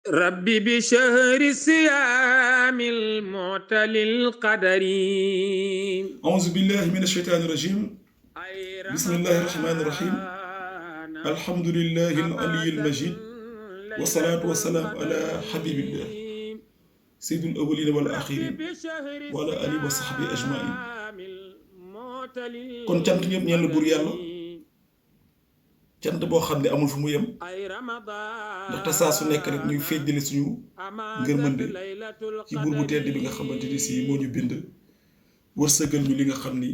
ربي بشهر الصيام المعتل القدري أعوذ بالله من الشيطان الرجيم بسم الله الرحمن الرحيم الحمد لله العلي المجيد والصلاة والسلام على حبيب الله سيد الأولين والآخرين وعلى آله وصحبه أجمعين kon cant ñëpp ñeel buur yàlla cant boo xam ne amul fu mu yem ndaxte saa su nekk rek ñuy feddali suñu ngërmande ci buur bu tedd bi nga xamante ni si moo ñu bind wërsëgal ñu li nga xam ni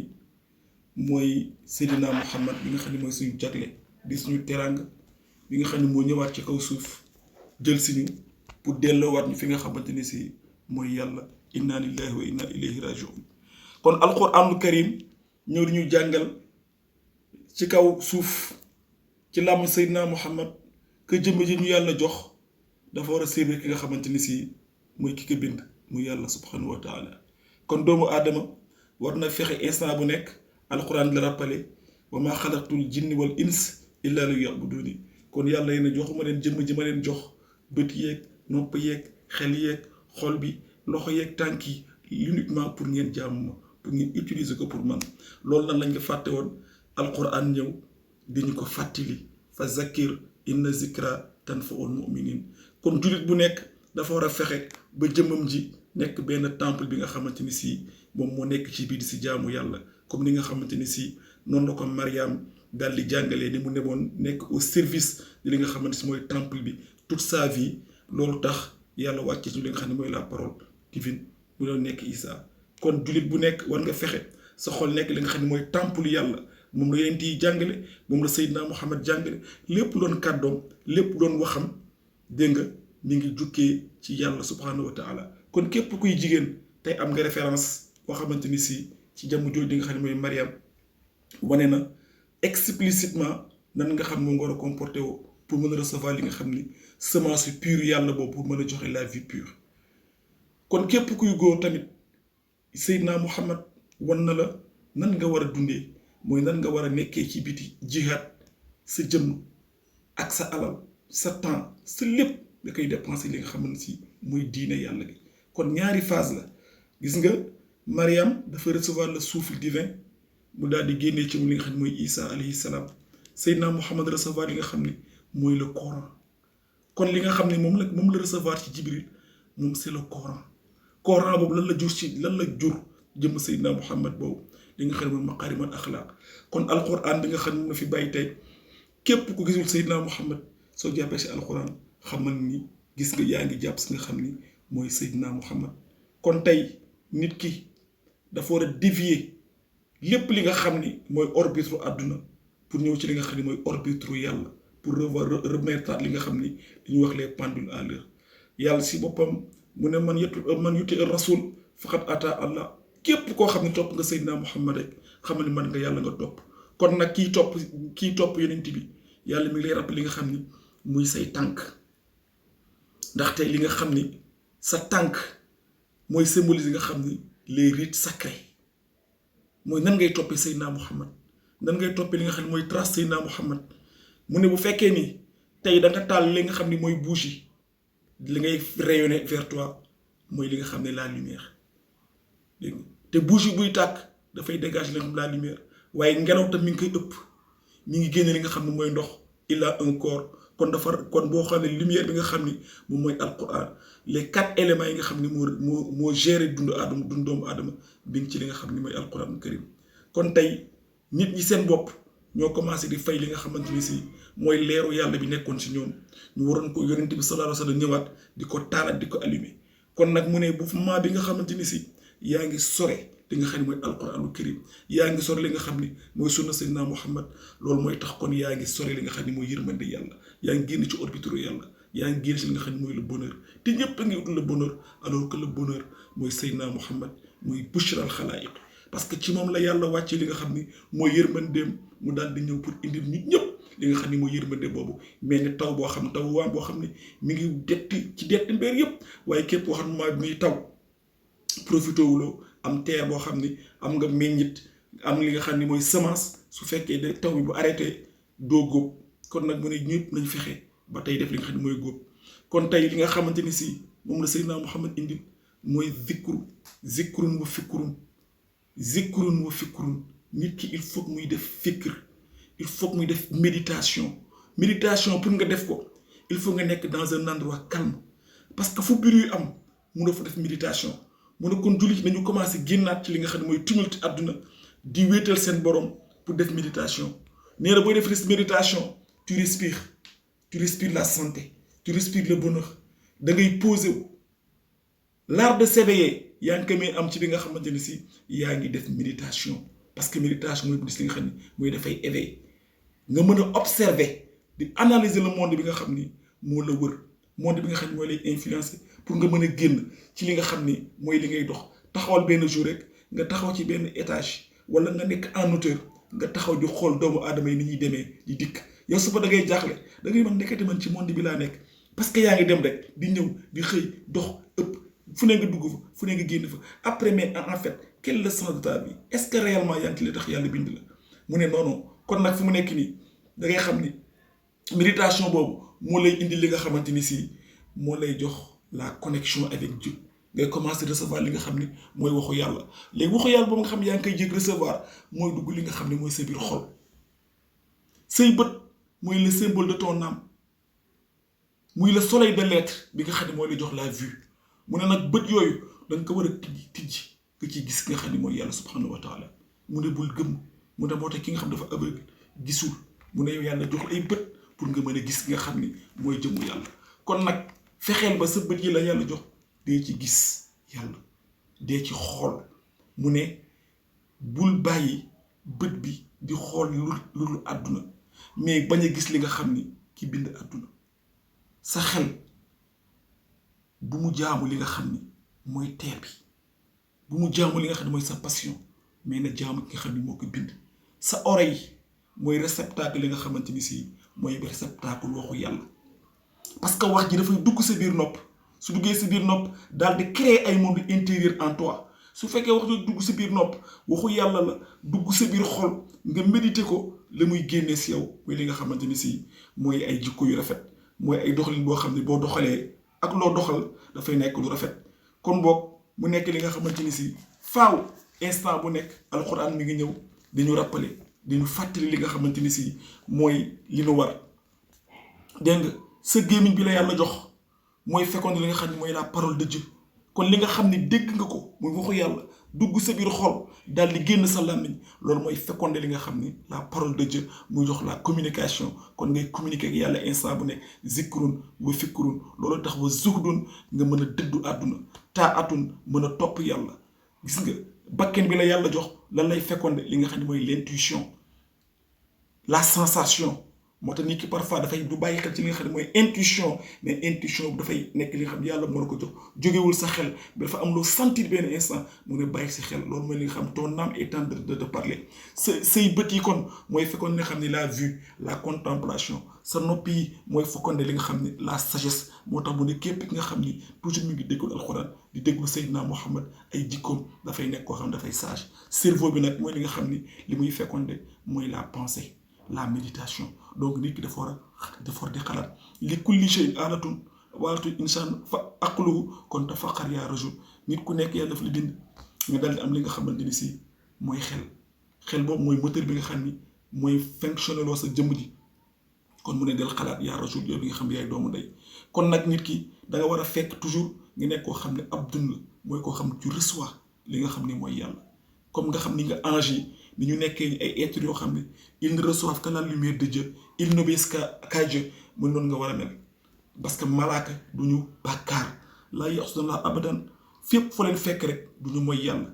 mooy Seydina Muhammad bi nga xam ne mooy suñu jagle di suñu teraanga bi nga xam ne moo ñëwaat ci kaw suuf jël si ñu pour delloowaat ñu fi nga xamante ni si mooy yàlla inna lillahi wa inna ilayhi rajiun kon alquranul karim ñëw di ñu jàngal ci kaw suuf ci làmm Seydina Muhammad que jëmm ji ñu yàlla jox dafa war a servir ki nga xamante ni si mooy ki ko bind muy yàlla subhanahu wa taala kon doomu aadama war na fexe instant bu nekk alquran la rappelé wa maa xalaqtul jinni wal ins illa li yabuduni kon yàlla yéen a joxuma leen jëmm ji ma leen jox bët yeeg nopp yeeg xel yeeg xol bi loxo yeeg tànk yi uniquement pour ngeen jaamu ma pour ngeen utiliser ko pour man loolu nag lañ ko fàtte woon alquran ñëw di ñu ko fàttali fa zakir inna zikra tanfaul muminin kon jullit bu nekk dafa war a fexe ba jëmmam ji nekk benn temple bi nga xamante ni si moom moo nekk ci biir di si jaamu yàlla comme ni nga xamante ni si noonu la ko Mariam daal di jàngalee ni mu nemoon nekk au service di li nga xamante si mooy temple bi toute sa vie loolu tax yàlla wàcce ci li nga xam ne mooy la parole divine mu doon nekk Isa kon jullit bu nekk war nga fexe sa xol nekk li nga xam ne mooy temple yàlla moom la yonent yi jàngale moom la Seydina Muhammad jàngale lépp doon kàddoom lépp doon waxam dégg nga mi ngi jukkee ci yàlla subhanahu wa taala kon képp kuy jigéen tey am nga référence boo xamante ni si ci jàmm jooju di nga xam ne mooy Mariam wane na explicitement nan nga xam moom nga war a comporté woo pour mën a recevoir li nga xam ni semence pure yàlla boobu pour mën a joxe la vie pure kon képp kuy góor tamit Seydina Muhammad wan na la nan nga war a dundee mooy nan nga war a nekkee ci biti jihaad sa jëmm ak sa alal sa temps sa lépp nga koy dépenser li nga xam ne si muy diine yàlla bi kon ñaari phase la gis nga Mariam dafa recevoir le souffle divin mu daal di génnee ci mu li nga xam ne mooy Isa alayhi salaam Seydina Muhammad recevoir li nga xam ne mooy le Coran kon li nga xam ne moom la recevoir ci Jibril moom c'est le Coran boobu lan la jur jëmm Seydina Muhammad boobu li nga xam ne mooy maqaarimal axlaaq kon alquran bi nga xam ne na fi bàyyi tey képp ku gisul Seydina Muhammad soo jàppee si alquran xamal ni gis nga yaa ngi jàpp si nga xam ni mooy Seydina Muhammad kon tey nit ki dafa war a dévier lépp li nga xam ni mooy orbitre àdduna pour ñëw ci li nga xam ni mooy orbitre yàlla pour remettre li nga xam ni dañuy wax les pendules à l'heure yàlla si boppam mu ne man yuti rasul faqat ata Allah képp koo xam ne topp nga Seydina Muhammad rek xamal ni man nga yàlla nga topp kon nag kii topp yonent bi yàlla mi ngi lay rappelé li nga xam ni muy say tànk ndaxte li nga xam ni sa tànk mooy symbolise nga xam ni les rites sacrés mooy nan ngay toppee Seydina Muhammad nan ngay toppee li nga xam ne mooy trace Seydina Muhammad mu ne bu fekkee ni tey da nga taal li nga xam ni mooy bougie li ngay rayonner vers toi mooy li nga xam ne la lumière dégg nga te bougie buy tàkk dafay dégager la lumière waaye ngelaw tam mi ngi koy ëpp mi ngi génne li nga xam ne mooy ndox il a un corps kon boo xam ne lumière bi nga xam ni moom mooy alquran les 4 éléments yi nga xam ne moo géré dundu doomu aadama bi ngi ci li nga xam ne mooy alquran karim kon tey nit ñi seen bopp ñoo commencé di fay li nga xamante ni si mooy leeru yàlla bi nekkoon si ñoom ñu waroon ko yonent bi sallallahu alayhi wa sallam ñëwaat di ko taalaat di ko allumer kon nag mu ne bu moment bi nga xamante ni si yaa ngi sore li nga xam ne mooy alquranul karim yaa ngi sore li nga xam ne mooy sunna Seydina Muhammad loolu mooy tax kon yaa ngi sore li nga xam ne mooy yërmande yàlla yaa ngi génn ci orbitre yàlla yaa ngi génn ci li nga xam ne mooy le bonheur te ñëpp a ngi ut le bonheur alors que le bonheur mooy Seydina Muhammad mooy bushral xalaayiq parce que ci moom la yàlla wàcce li nga xam ni mooy yërmandeem mu daal di ñëw pour indil nit ñëpp li nga xam ne mooy yërmande boobu mais ni taw boo xam taw waan boo xam ne mi ngi detti mbir yëpp waaye képp koo xam ne maa muy taw profité wuloo am terre boo xam ni am nga meññit am li nga xam ni mooy semence su fekkee de taw bi bu arrêté doo góob kon nag mu ne ñëpp nañ fexe ba tey def li nga xam ne mooy góob kon tey li nga xamante ni si moom la Seydina Muhammad indil mooy zikrun wa fikrun nit ki il faut muy def fikr, il faut muy def méditation pour nga def ko il faut nga nekk dans un endroit calme parce que fu bruit am mënoo fa def méditation mu ne kon jullit nañu commencé génnaat ci li nga xam ne mooy tumulte àdduna di wéetal seen borom pour def méditation nee na booy def méditation tu respires la santé, tu respires le bonheur da ngay posé wu l'art de s'éveiller yaa ngi ko may am ci bi nga xamante ni si yaa ngi def méditation parce que méditation mooy gis li nga xam ni mooy dafay éveiller nga mën a observer di analyser le monde bi nga xam ni moo la wër monde bi nga xam ni mooy lay influencer pour nga mën a génn ci li nga xam ni mooy li ngay dox taxawal benn jour rek nga taxaw ci benn étage wala nga nekk en hauteur nga taxaw di xool doomu aadama yi ni ñuy demee di dikk yow suba da ngay jaaxle da ngay mën nekkati man ci monde bi laa nekk parce que yaa ngi dem rek di ñëw di xëy dox ëpp fu ne nga dugg fa fu ne nga génn fa après mais en fait quel est le sens de ta vie est-ce que réellement yaa ngi ci li tax yàlla bind la mu ne non kon nag fu mu nekk nii da ngay xam ni méditation boobu moo lay indi li nga xamante ni si moo lay jox la connexion avec Dieu ngay commencer recevoir li nga xam ni mooy waxu yàlla léegi waxu yàlla boobu nga xam ne yaa ngi koy jég recevoir mooy dugg li nga xam ne mooy sa biir xol say bët mooy le symbole de ton âme muy le soleil de l'être bi nga xam ne mooy lay jox la vue mu ne nag bët yooyu da nga ko war a tijji nga ciy gis nga xam ne mooy yàlla subhanahu wa taala mu ne bul gëm mu ne moo tax ki nga xam dafa aveugle gisul mu ne yow yàlla jox ay bët pour nga mën a gis nga xam ni mooy jëmmu yàlla kon nag fexeel ba sa bët yi la yàlla jox dee ci gis yàlla dee ci xool mu ne bul bàyyi bët bi di xool lu àdduna mais bañ a gis li nga xam ni ki bind àdduna sa xel bu mu jaamu li nga xam ni mooy teer bi bu mu jaamu li nga xam ne mooy sa passion mais na jaamu ki nga xam ni moo ko bind sa oreille mooy réceptacle li nga xamante ni si mooy réceptacle waxu yàlla parce que wax ji dafay dugg sa biir nopp su duggee sa biir nopp daal di créer ay monde intérieur en toi su fekkee wax ji dugg sa biir nopp waxu yàlla la dugg sa biir xol nga méditer ko la muy génnee si yow mooy li nga xamante ni si mooy ay jikko yu rafet mooy ay doxalin boo xam ne boo doxalee ak loo doxal dafay nekk lu rafet kon boog mu nekk li nga xamante ni si faaw instant bu nekk alxuraan mi ngi ñëw dañu rappeler dañu fàttali li nga xamante ni si mooy li nu war dégg nga sa gémmiñ bi la yàlla jox mooy fécondé li nga xam ne mooy la parole de Dieu kon li nga xam ne dégg nga ko muy waxu yàlla dugg sa biir xol daal di génn sa làmmiñ loolu mooy fécondé li nga xam ni la parole de Dieu muy jox la communication kon ngay communiquer ak yàlla instant bu nekk zikrun wa fikrun loolu tax wa zuhdun nga mën a dëddu àdduna taa atun mën a topp yàlla gis nga bakken bi la yàlla jox lan lay fécondé li nga xam ne mooy l'intuition la sensation moo tax nit ki parfois dafay du bàyyi xel ci li nga xam ne mooy intuition mais intuition bu dafay nekk li nga xam ne yàlla moo la ko jox jógewul sa xel bi dafa am loo sentir benn instant mu ne bàyyi si xel loolu mooy li nga xam ton âme est en train de parler say bët yi kon mooy fekkoon li nga xam ne la vue la contemplation sa nopp yi mooy fécondé li nga xam ne la sagesse moo tax mu ne képp ki nga xam ni toujours mu ngi déggul alxuraan di déglu Seydina Muhammad ay jikkoom dafay nekk koo xam ne dafay sage cerveau bi nag mooy li nga xam ni li muy fécondé mooy la pensée la méditation donc nit ki dafa war di xalaat li kulli shay'in aalatun waalatun insaan fa aqluhu kon tafakkar yaa rajul nit ku nekk yàlla daf la bind nga dal di am li nga xamante ni si mooy xel boobu mooy moteur bi nga xam ni mooy fonctionné loo sa jëmm ji kon mu ne del xalaat yaa rajul yow bi nga xam ne yaay doomu ndey kon nag nit ki da nga war a fekk toujours nga nekk koo xam ne abdun la mooy koo xam ne tu reçois li nga xam ne mooy yàlla comme nga xam ni nga ange yi ni ñu nekkee ay êtres yoo xam ne ils ne reçoivent que la lumière de Dieu ils n'obéissent qu'à Dieu mën noonu nga war a mel parce que malaaka du ñu bàkkaar laa ya'suuna Allaaha abadan fépp fa leen fekk rek du ñu mooy yàlla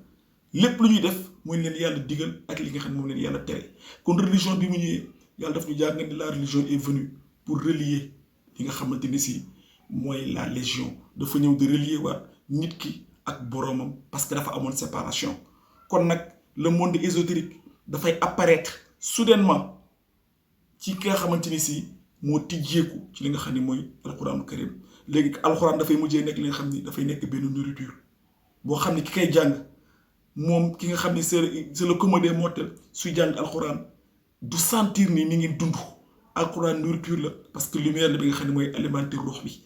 lépp lu ñuy def mooy leen yàlla digal ak li nga xam ne moom leen yàlla tere kon religion bi mu ñëwee yàlla daf ñu jàng ni la religion est venue pour relier li nga xamante ni si mooy la légion dafa ñëw di relier waat nit ki ak boroomam parce que dafa amoon séparation kon nag le monde ésotérique dafay apparaître soudainement ci ki nga xamante ni si moo tijjeeku ci li nga xam ne mooy alxuraanu karim léegi alxuraan dafay mujjee nekk li nga xam ni dafay nekk benn nourriture boo xam ne ki koy jàng moom ki nga xam ne c'est le commun des mortels suy jàng alxuraan du sentir ni mi ngi dund alxuraan nourriture la parce que lumière la bi nga xam ne mooy alimenter ruux bi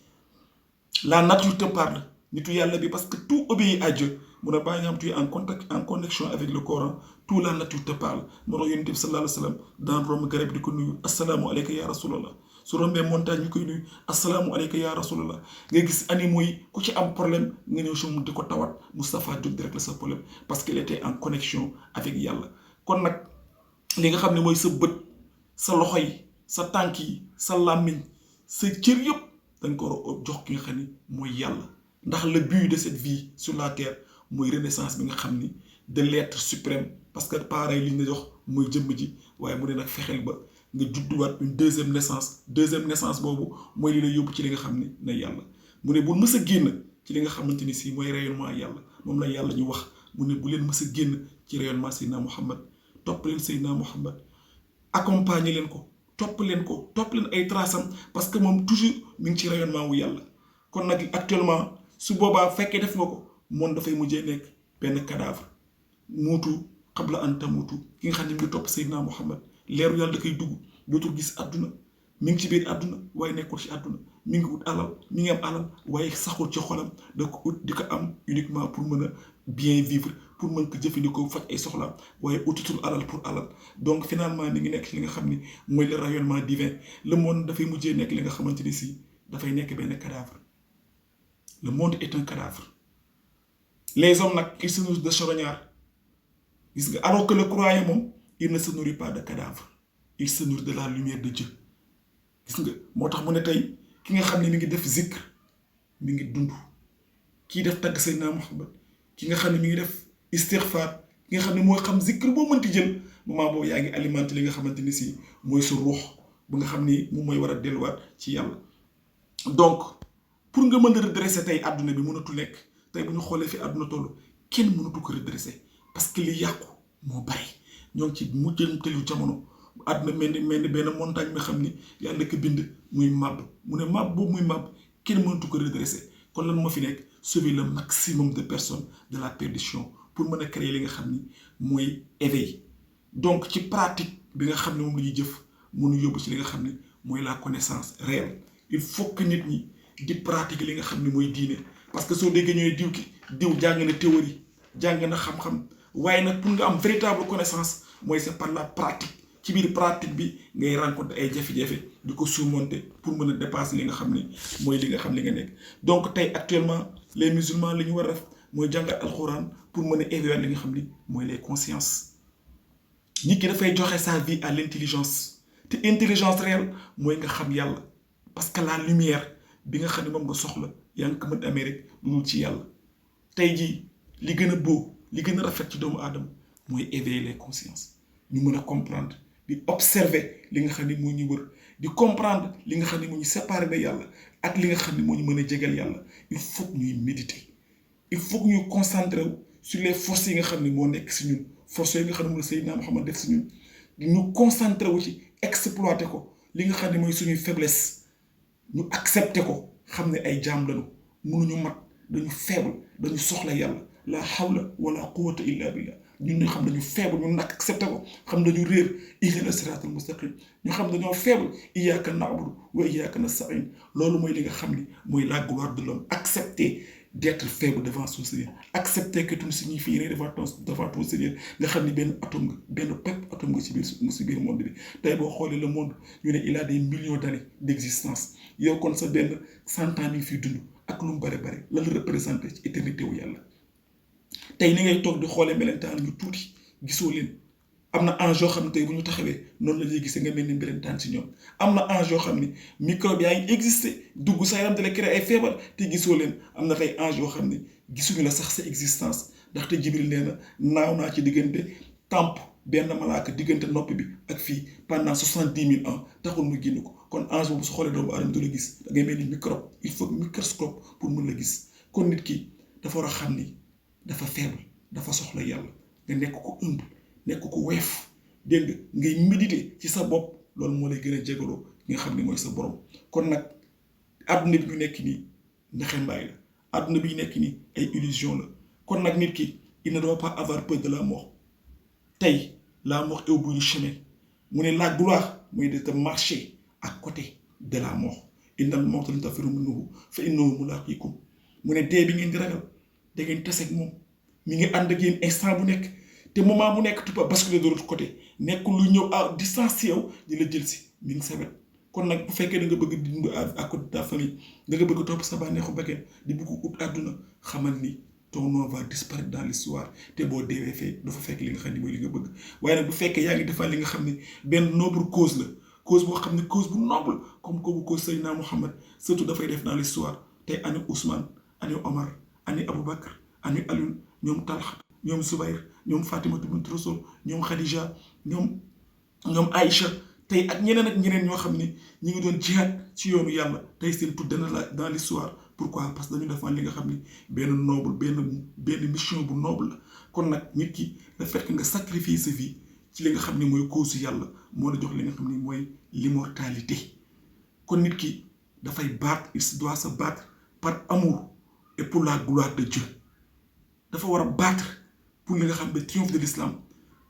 La nature te parle nitu yàlla bi parce que tout obéit à Dieu mu ne baa nga xam tu es en connexion avec le Coran tout la nature te parle moo tax yonent bi sallallahu alayhi wa sallam daan romb garab di ko nuyu asalaamu aleyka ya rasulallah su rombee montagne ñu koy nuyu asalaamu aleyka ya rasulallah nga gis animaux yi ku ci am problème nga ñëw si mu di ko tawat Moustapha jóg di régler sa problème parce qu'il était en connexion avec yàlla. kon nag li nga xam ne mooy sa bët sa loxo yi sa tànk yi sa làmmiñ sa cër yëpp dañ ko war a jox ki nga xam ni mooy yàlla ndax le but de cette vie sur la terre mooy renaissance bi nga xam ni de l'être suprême parce que pareil li ñu jox mooy jëmm ji waaye mu ne nag fexeel ba nga judduwaat une deuxième naissance boobu mooy li la yóbbu ci li nga xam ni na yàlla mu ne bu mës a génn ci li nga xamante ni si mooy rayonnement yàlla moom la yàlla ñu wax mu ne bu leen mës a génn ci rayonnement Seydina Muhammad topp leen Seydina Muhammad accompagner leen ko topp leen ay trasam parce que moom toujours mi ngi ci rayonnement wu yàlla kon nag actuellement su boobaa fekkee def nga ko moom dafay mujjee nekk benn cadavre muutu qabla an tamuutu ki nga xam ne mi ngi topp Seydina Muhammad leeru yàlla da koy dugg dootul gis àdduna mi ngi ci biir àdduna waaye nekkul ci àdduna mi ngi ut alal mi ngi am alal waaye saxul ci xolam da ko ut di ko am uniquement pour mën a bien vivre pour mën ko jëfandikoo faj ay soxlaam waaye utatul alal pour alal donc finalement mi ngi nekk ci li nga xam ni mooy le rayonnement divin le monde dafay mujjee nekk li nga xamante ni si dafay nekk benn cadavre le monde est un cadavre les hommes nag ils se nourrissent de charognard gis nga alors que le croyant moom il ne se nourrit pas de cadavre il se nourrit de la lumière de Dieu gis nga moo tax mu ne tey ki nga xam ne mi ngi def zikr mi ngi dund kii def tagg Seydina Muhammad ki nga xam ne mi ngi def istighfar ki nga xam ne mooy xam zikr boo mënti jël moment boobu yaa ngi alimenté li nga xamante ni si mooy sa ruux bu nga xam ni moom mooy war a delluwaat ci yàlla donc pour nga mën a redresser tey àdduna bi mënatu nekk tey bu ñu xoolee fi àdduna toll kenn mënatu ko redresser parce que li yàqu moo bari ñoo ngi ci mujjanteelu jamono àdduna mel ni benn montagne bi xam ni yàlla ko bind muy màbb mu ne màbb boobu muy màbb kenn mënatu ko redresser kon lan moo fi nekk sauver le maximum de personnes de la perdition pour mën a créer li nga xam ni mooy éveil donc ci pratique bi nga xam ne moom la ñuy jëf mënu yóbbu ci li nga xam ni mooy la connaissance réelle il faut que nit ñi di pratiquer li nga xam ni mooy diine parce que soo déggee ñooy diw jàng na théorie jàng na xam-xam waaye nag pour nga am véritable connaissance mooy c'est par la pratique ci biir pratique bi ngay rencontrer ay jafe-jafe di ko surmonter pour mën a dépasser li nga xam ni mooy li nga xam li nga nekk donc tey actuellement les musulmans li ñu war a def mooy jàngat alxuraan pour mën a éveiller li nga xam ni mooy les consciences nit ki dafay joxe sa vie à l'intelligence te intelligence réelle mooy nga xam yàlla parce que la lumière bi nga xam ne moom nga soxla yaa ngi ko mën amee rek lu dul ci yàlla tey jii li gën a beau li gën a rafet ci doomu aadama mooy éveiller les consciences ñu mën a comprendre di observer li nga xam ne moo ñu wër di comprendre li nga xam ne moo ñu séparé na yàlla ak li nga xam ne moo ñu mën a jegal yàlla il faut que ñuy méditer il faut que ñuy concentrer wu sur les forces yi nga xam ne moo nekk si ñun forces yi nga xam ne moom la Seydina Muhammad def si ñun ñu concentrer wu ci exploiter ko li nga xam ne mooy suñuy faiblesse ñu accepter ko xam ne ay jaam lañu mënuñu mat dañu faible dañu soxla yàlla la hawla wala quwwata illa billah ñun ñu xam dañu faible ñu nag accepté ko xam dañu réer ihdina siratal mustaqim ñu xam dañoo faible iyyaka na'budu wa iyyaka nasta'in loolu mooy li nga xam ni mooy la gloire de l'homme accepter d'être faible devant son Seigneur accepter que tu ne signifies rien devant ton Seigneur nga xam ni benn atome nga benn pepp atome nga ci biir monde bi tey boo xoolee le monde ñu ne il a des millions d'années d'existence yow kon sa benn 100 ans mi ngi fiy dund ak lu mu bare la représenté ci éternité wu yàlla tey ni ngay toog di xoolee melentaan ñu tuuti gisoo leen am na ange yoo xam ne tey bu ñu taxawee noonu la ñuy gisee nga mel ni melentaan ci ñoom am na ange yoo xam ne microbe yaa ngi existé dugg sa yaram di la créer ay feebar te gisoo leen am na tey ange yoo xam ne gisuñu la sax sa existence ndaxte Jibril nee na naaw naa ci diggante temp benn malaaka diggante nopp bi ak fii pendant 70 000 ans taxul mu génn ko kon ange boobu su xoolee doomu aadama du la gis da ngay mel ni microbe il faut microscope pour mën la gis kon nit ki dafa war a xam ni dafa faible dafa soxla yàlla nga nekk ko humble nekk ko weef dégg nga ngay méditer ci sa bopp loolu moo lay gën a jégaloo nga xam ni mooy sa borom kon nag àdduna bi ñu nekk nii ndaxe mbaay la àdduna bi ñu nekk nii ay illusion la kon nag nit ki il ne doit pas avoir peur de la mort tey la mort est au bout du chemin mu ne la gloire mooy de te marcher à côté de la mort innal mawta lan tafirru minhu fa innahu mulaaqiikum mu ne dee bi ngeen di ragal da ngeen taseeg moom mi ngi ànd ak yéen instant bu nekk te moment bu nekk tu peux basculer de l'autre côté nekk lu ñëw à distance yow di la jël si mi ngi sa wet. kon nag bu fekkee da nga bëgg di dund à côté de ta famille da nga bëgg topp sa bànneexu bakkan di bëgg ut àdduna xamal ni ton nom va disparaître dans l'histoire te boo deewee fee du fa fekk li nga xam ne mooy li nga bëgg. waaye nag bu fekkee yaa ngi defal li nga xam ne benn noble cause la cause boo xam ne cause bu noble comme que bu cause Seydina Mouhamed surtout dafay def dans l'histoire tey ani Ousmane ani Omar ani Aboubacar ani Alioune ñoom Talha ñoom Zubayr ñoom Fatimatu bint Rasul ñoom Khadija ñoom Aïcha tey ak ñeneen ñoo xam ne ñi ngi doon jihaad ci yoonu yàlla tey seen tudd dana la dans l'histoire. Pourquoi? Parce que dañu defal li nga xam ni benn noble benn mission bu noble la. kon nag nit ki le fait que nga sacrifier sa vie ci li nga xam ne mooy cause yàlla moo la jox li nga xam ne mooy l'immortalité. kon nit ki dafay battre, il doit se battre par amour et pour la gloire de Dieu. dafa war a battre pour li nga xam ne triomphe de l'islam.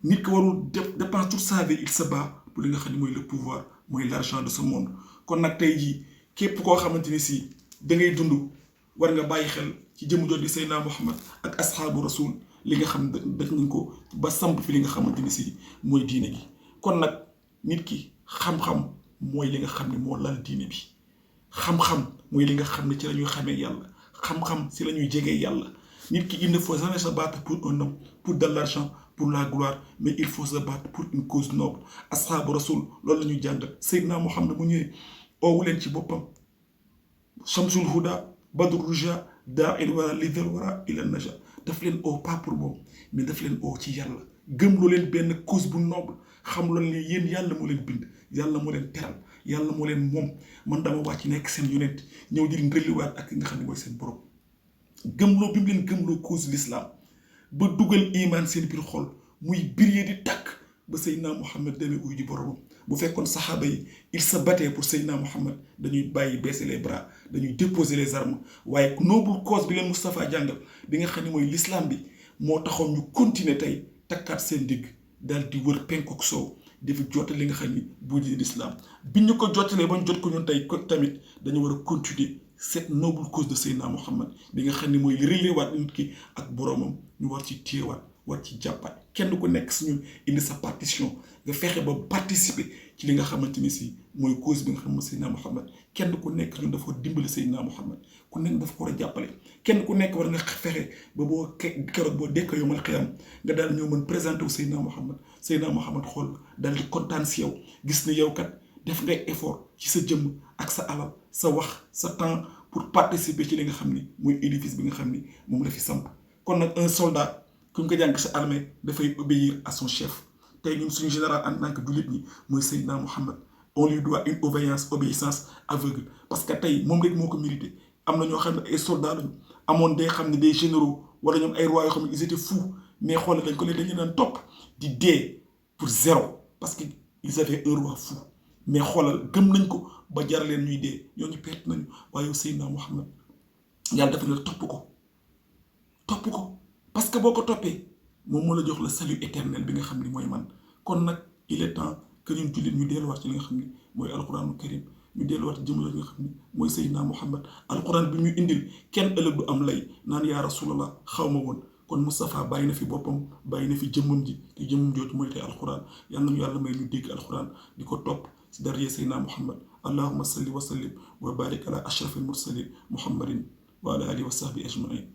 nit ki warul dépense toute sa vie, il se bat pour li nga xam ne mooy le pouvoir mooy l'argent de ce monde. kon nag tey jii képp koo xamante ni si da ngay dund war nga bàyyi xel ci jëmu jot di Seydina Mouhamed ak asxaabu rasul li nga xam ne def nañ ko ba samp fi li nga xamante ni si mooy diine gi. kon nag nit ki xam-xam mooy li nga xam ne moo lal diine bi. xam-xam mooy li nga xam ne ci la ñuy xamee yàlla. xam-xam si la ñuy jegee yàlla. nit ki il ne faut jamais se battre pour un homme, pour de l'argent, pour la gloire, mais il faut se battre pour une cause noble. asxaabu rasul loolu la ñuy jàngal. Seydina Mouhamed mu ñëwee oowu leen ci boppam. Shamsul Huda Badru Ruja daa il wara lidal wara ila naja daf leen oo pas pour moom mais daf leen oo ci yàlla gëm loo leen benn cause bu noble xam loolu ne yéen yàlla moo leen bind yàlla moo leen teral yàlla moo leen moom man dama wàcc nekk seen yonent ñëw di leen reliwaat ak nga xam ne mooy seen borom. gëmloo bi mu leen gëmloo cause l'islam ba dugal iman seen biir xol muy briller di tàkk ba Seydina Mouhamed demee uy ji boromam. bu fekkoon saxaaba yi ils se battaient pour Seydina Mouhamed dañuy bàyyi baisser les bras dañuy déposer les armes waaye noble cause bi leen Moustapha jàngal bi nga xam ne mooy l'islam bi moo taxoon ñu continuer tey takkaat seen digg daal di wër penku ak soow dafa jottali li nga xam ni bu di l'islam bi ñu ko jottalee ba ñu jot ko ñun tey tamit dañu war a continuer cette noble cause de Seydina Mouhamed bi nga xam ne mooy li relewaat nit ki ak boromam ñu war ci téyewaat war ci jàppaat kenn ku nekk suñu indi sa partition nga fexe ba participer ci li nga xamante ni si mooy cause bi nga xam ne Seydina Mouhamed kenn ku nekk ñun dafa dimbali Seydina Mouhamed ku nekk dafa ko war a jàppale kenn ku nekk war nga fexe ba boo keroog boo dekk yow mal xiyam nga daal ñëw mën présenter wu Seydina Mouhamed xool daal di kontaan si yow gis ne yow kat def ngay effort ci sa jëmm ak sa alal sa wax sa temps pour participer ci li nga xam ni mooy édifice bi nga xam ni moom la fi samp. kon nag un soldat ku ñu ko jàng sa armée dafay obéir à son chef. tey ñun suñu général en tant que jullit ñi mooy Seydina Mouhamed on lui doit une obéissance aveugle parce que tey moom rek moo ko mérité. am na ñoo xam ne ay soldats lañu amoon day xam ne des généraux wala ñoom ay rois yoo xam ne ils étaient fous mais xoolal dañ ko leen dañu daan topp di dee pour zéro parce que ils avaient un roi fou mais xoolal gëm nañ ko ba jar leen ñuy dee ñooñu perte nañu waaye yow Seydina Mouhamed yàlla dafa ne topp ko parce que boo ko toppee moom moo la jox la salut éternel bi nga xam ni mooy man. kon nag il est temps que ñun jullit ñu delluwaat ci li nga xam ni mooy alquranu karim ñu delluwaat jëm li nga xam ni mooy Seydina Mouhamed alquran bi ñu indil kenn ëllëg du am lay naan yaa rasulallah xaw ma woon. kon Moustapha bàyyi na fi boppam bàyyi na fi jëmmam ji te jëmmam jooju mooy tey alquran yal nañu yàlla may ñu dégg alquran di ko topp si daraja Seydina Mouhamed allahumma salli wa sallim wa barik ala ashrafil mursalin muhammadin wa ala alihi wa sahbihi ajmain.